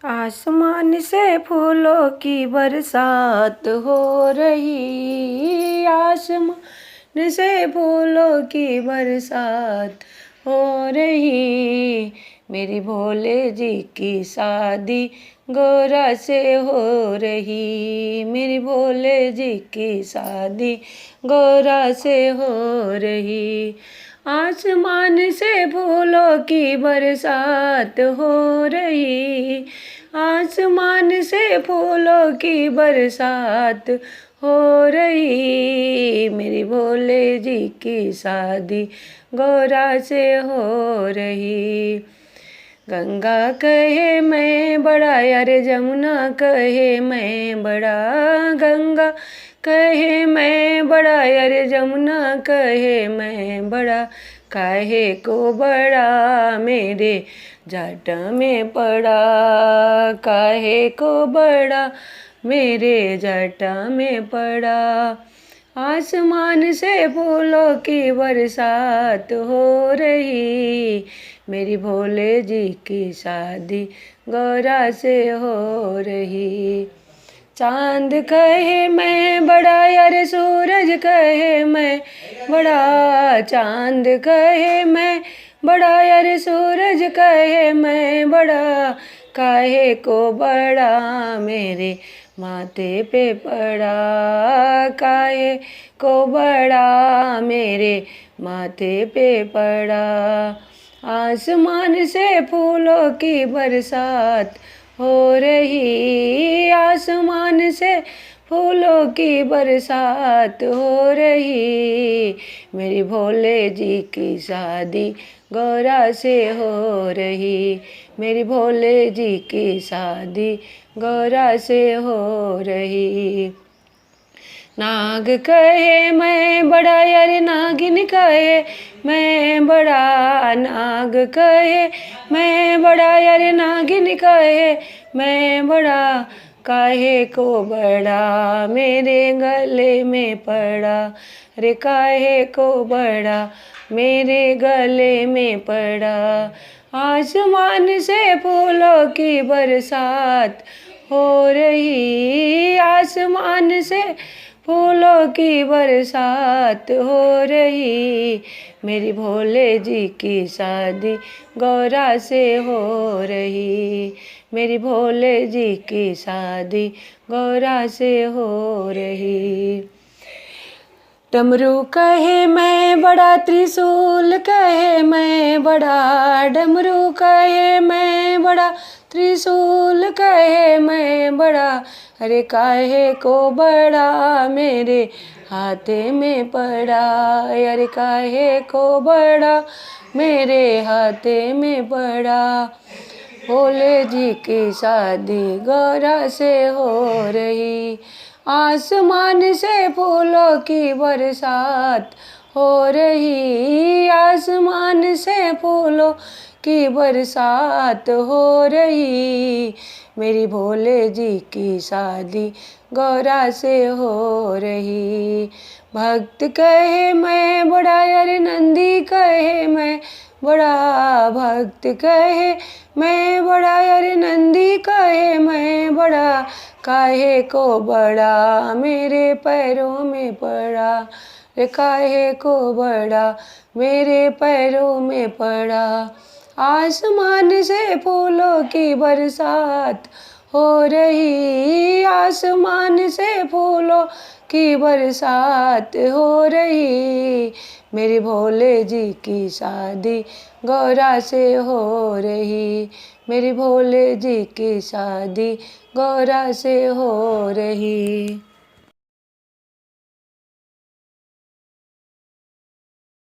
आसमान से फूलों की बरसात हो रही, आसमान से फूलों की बरसात हो रही। मेरी भोले जी की शादी गौरा से हो रही, मेरी भोले जी की शादी गौरा से हो रही। आसमान से फूलों की बरसात हो रही, आसमान से फूलों की बरसात हो रही। मेरी भोले जी की शादी गौरा से हो रही। गंगा कहे मैं बड़ा, अरे जमुना कहे मैं बड़ा, गंगा कहे मैं बड़ा, अरे जमुना कहे मैं बड़ा। काहे को बड़ा मेरे जाट में पड़ा, काहे को बड़ा मेरे जाट में पड़ा। आसमान से फूलों की बरसात हो रही, मेरी भोले जी की शादी गौरा से हो रही। चांद कहे मैं बड़ा, अरे सूरज कहे मैं बड़ा, चांद कहे मैं बड़ा, अरे सूरज कहे मैं बड़ा। काहे को बड़ा मेरे माथे पे पड़ा, काहे को बड़ा मेरे माथे पे पड़ा। आसमान से फूलों की बरसात हो रही, आसमान से फूलों की बरसात हो रही। मेरी भोले जी की शादी गौरा से हो रही, मेरी भोले जी की शादी गौरा से हो रही। नाग कहे मैं बड़ा, अरे नागिन कहे मैं बड़ा, नाग कहे मैं बड़ा, अरे नागिन कहे मैं बड़ा। काहे को बड़ा मेरे गले में पड़ा, रे काहे को बड़ा मेरे गले में पड़ा। आसमान से फूलों की बरसात हो रही, आसमान से फूलों की बरसात हो रही। मेरी भोले जी की शादी गौरा से हो रही, मेरी भोले जी की शादी गौरा से हो रही। डमरू कहे मैं बड़ा, त्रिशूल कहे मैं बड़ा, डमरू कहे मैं बड़ा, त्रिशूल कहे मैं बड़ा। अरे काहे को बड़ा मेरे हाथे में पड़ा, अरे काहे को बड़ा मेरे हाथे में पड़ा। भोले जी की शादी गौरा से हो रही, आसमान से फूलों की बरसात हो रही, आसमान से फूलों की बरसात हो रही। मेरी भोले जी की शादी गौरा से हो रही। भक्त कहे मैं बड़ा, अरे नंदी कहे मैं बड़ा, भक्त कहे मैं बड़ा, अरे नंदी कहे मैं बड़ा। काहे को बड़ा मेरे पैरों में पड़ा, रे काहे को बड़ा मेरे पैरों में पड़ा। आसमान से फूलों की बरसात हो रही, आसमान से फूलों की बरसात हो रही। मेरी भोले जी की शादी गौरा से हो रही, मेरी भोले जी की शादी गौरा से हो रही।